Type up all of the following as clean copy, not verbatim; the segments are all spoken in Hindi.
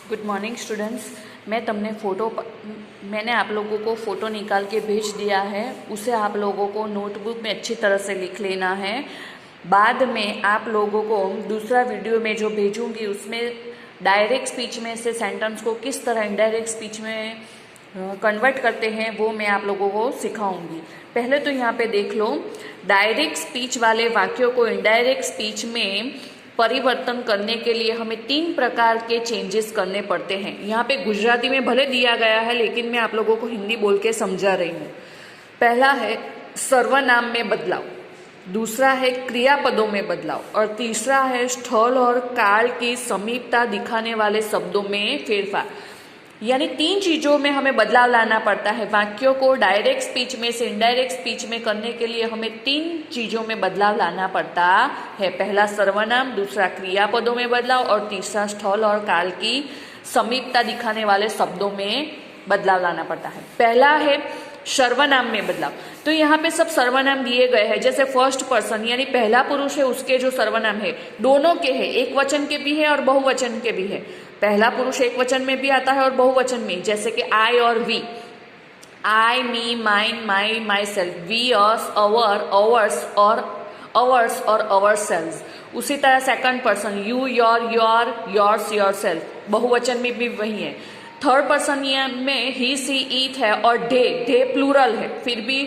Good morning students. मैंने आप लोगों को फ़ोटो निकाल के भेज दिया है, उसे आप लोगों को नोटबुक में अच्छी तरह से लिख लेना है। बाद में आप लोगों को दूसरा वीडियो में जो भेजूंगी उसमें डायरेक्ट स्पीच में से सेंटेंस को किस तरह इनडायरेक्ट स्पीच में कन्वर्ट करते हैं वो मैं आप लोगों को सिखाऊंगी। पहले तो यहाँ पे देख लो, डायरेक्ट स्पीच वाले वाक्यों को इनडायरेक्ट स्पीच में परिवर्तन करने के लिए हमें 3 प्रकार के चेंजेस करने पड़ते हैं। यहाँ पे गुजराती में भले दिया गया है लेकिन मैं आप लोगों को हिंदी बोल के समझा रही हूँ। पहला है सर्वनाम में बदलाव, दूसरा है क्रियापदों में बदलाव और तीसरा है स्थल और काल की समीपता दिखाने वाले शब्दों में फेरफार। यानी 3 चीजों में हमें बदलाव लाना पड़ता है। वाक्यों को डायरेक्ट स्पीच में से इनडायरेक्ट स्पीच में करने के लिए हमें 3 चीजों में बदलाव लाना पड़ता है। पहला सर्वनाम, दूसरा क्रियापदों में बदलाव और तीसरा स्थल और काल की समीपता दिखाने वाले शब्दों में बदलाव लाना पड़ता है। पहला है सर्वनाम में बदलाव। तो यहाँ पे सब सर्वनाम दिए गए हैं, जैसे फर्स्ट पर्सन यानी पहला पुरुष है उसके जो सर्वनाम है दोनों के हैं, एक वचन के भी है और बहुवचन के भी है। पहला पुरुष एक वचन में भी आता है और बहुवचन में, जैसे कि आई और we, I, me, mine, my, myself, we, us, our, ours और अवर सेल्स। उसी तरह second person you, your, yours, yourself, बहुवचन में भी वही है। थर्ड पर्सन में ही, सी, ईट है और डे प्लूरल है, फिर भी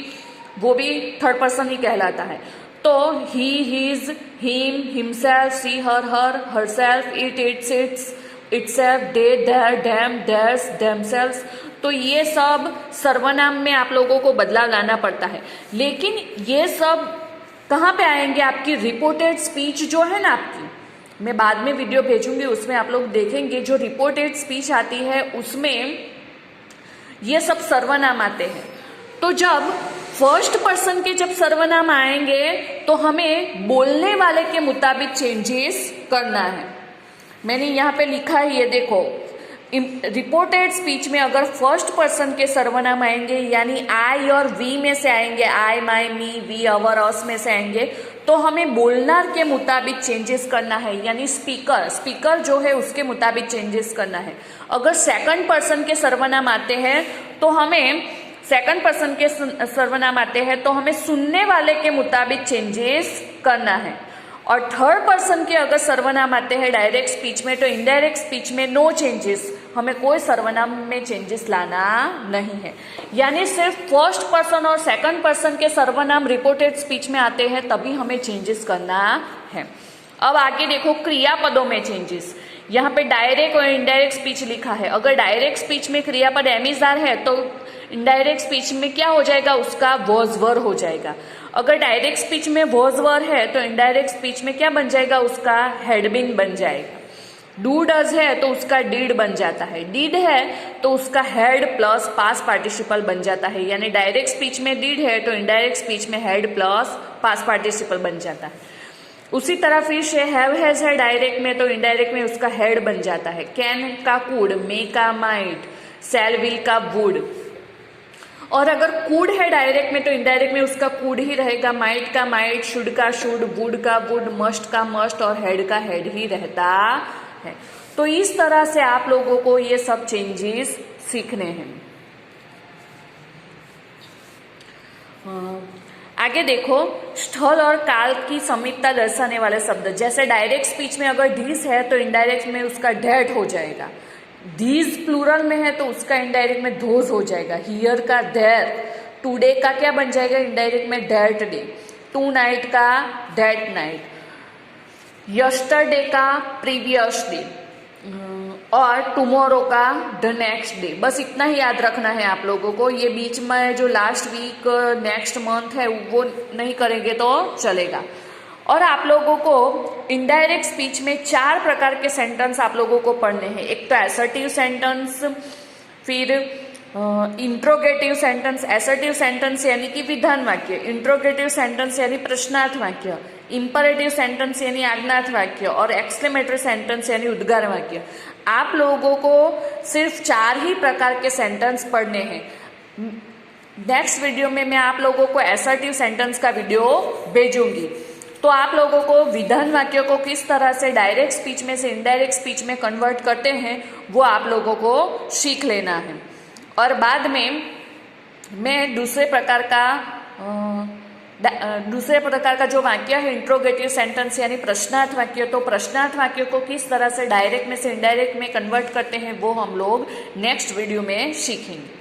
वो भी थर्ड पर्सन ही कहलाता है। तो he, his, him, himself, she, herself, its, itself, they, their, them, theirs, themselves. तो ये सब सर्वनाम में आप लोगों को बदलाव लाना पड़ता है। लेकिन ये सब कहाँ पे आएंगे? आपकी रिपोर्टेड स्पीच जो है ना आपकी, मैं बाद में वीडियो भेजूंगी उसमें आप लोग देखेंगे, जो रिपोर्टेड स्पीच आती है उसमें ये सब सर्वनाम आते हैं। तो जब फर्स्ट पर्सन के जब सर्वनाम आएंगे तो हमें बोलने वाले के मुताबिक चेंजेस करना है। मैंने यहाँ पे लिखा है, ये देखो, रिपोर्टेड स्पीच में अगर फर्स्ट पर्सन के सर्वनाम आएंगे यानी आई और वी में से आएंगे, आई, माई, मी, वी, अवर, अस में से आएंगे, तो हमें बोलनार के मुताबिक चेंजेस करना है, यानी स्पीकर जो है उसके मुताबिक चेंजेस करना है। अगर सेकंड पर्सन के सर्वनाम आते हैं तो हमें सुनने वाले के मुताबिक चेंजेस करना है। और थर्ड पर्सन के अगर सर्वनाम आते हैं डायरेक्ट स्पीच में तो इनडायरेक्ट स्पीच में नो चेंजेस, हमें कोई सर्वनाम में चेंजेस लाना नहीं है। यानी सिर्फ फर्स्ट पर्सन और सेकंड पर्सन के सर्वनाम रिपोर्टेड स्पीच में आते हैं तभी हमें चेंजेस करना है। अब आगे देखो क्रियापदों में चेंजेस। यहाँ पे डायरेक्ट और इनडायरेक्ट स्पीच लिखा है। अगर डायरेक्ट स्पीच में क्रियापद एमिजार है तो इनडायरेक्ट स्पीच में क्या हो जाएगा? उसका वॉज वर हो जाएगा। अगर डायरेक्ट स्पीच में वॉज वर है तो इनडायरेक्ट स्पीच में क्या बन जाएगा? उसका हैड बीन बन जाएगा। डू डज है तो उसका डिड बन जाता है, डिड है तो उसका हैड प्लस पास्ट पार्टिसिपल बन जाता है। यानी डायरेक्ट स्पीच में डिड है तो इनडायरेक्ट स्पीच में हैड प्लस पास्ट पार्टिसिपल बन जाता है। उसी तरह फिर से हैव हैज है डायरेक्ट में तो इनडायरेक्ट में उसका हैड बन जाता है। कैन का कुड, मे का माइट, शैल विल का वुड। और अगर कुड है डायरेक्ट में तो इनडायरेक्ट में उसका कुड ही रहेगा, माइट का माइट, शुड का शुड, वुड का वुड, मस्ट का मस्ट और हेड का हेड ही रहता है। तो इस तरह से आप लोगों को ये सब चेंजेस सीखने हैं। आगे देखो, स्थल और काल की समीपता दर्शाने वाले शब्द, जैसे डायरेक्ट स्पीच में अगर धीस है तो इनडायरेक्ट में उसका डेट हो जाएगा। धीस प्लूरल में है तो उसका इनडायरेक्ट में धोज हो जाएगा। हियर का देयर, टुडे का क्या बन जाएगा? इनडायरेक्ट में डेट डे। टू नाइट का डेट नाइट, यस्टरडे का प्रीवियस डे और टुमारो का द नेक्स्ट डे। बस इतना ही याद रखना है आप लोगों को। ये बीच में जो लास्ट वीक, नेक्स्ट मंथ है वो नहीं करेंगे तो चलेगा। और आप लोगों को इनडायरेक्ट स्पीच में 4 प्रकार के सेंटेंस आप लोगों को पढ़ने हैं। एक तो असर्टिव सेंटेंस, फिर इंट्रोगेटिव सेंटेंस। असर्टिव सेंटेंस यानी कि विधान वाक्य, इंट्रोगेटिव सेंटेंस यानी प्रश्नार्थ वाक्य, इंपरेटिव सेंटेंस यानी आज्ञार्थ वाक्य और एक्सक्लेमेटरी सेंटेंस यानी उद्गार वाक्य। आप लोगों को सिर्फ 4 ही प्रकार के सेंटेंस पढ़ने हैं। नेक्स्ट वीडियो में मैं आप लोगों को असर्टिव सेंटेंस का वीडियो भेजूंगी। तो आप लोगों को विधान वाक्यों को किस तरह से डायरेक्ट स्पीच में से इनडायरेक्ट स्पीच में कन्वर्ट करते हैं वो आप लोगों को सीख लेना है। और बाद में मैं दूसरे प्रकार का जो वाक्य है इंट्रोगेटिव सेंटेंस यानी प्रश्नार्थ वाक्य, तो प्रश्नार्थ वाक्य को किस तरह से डायरेक्ट में से इनडायरेक्ट में कन्वर्ट करते हैं वो हम लोग नेक्स्ट वीडियो में सीखेंगे।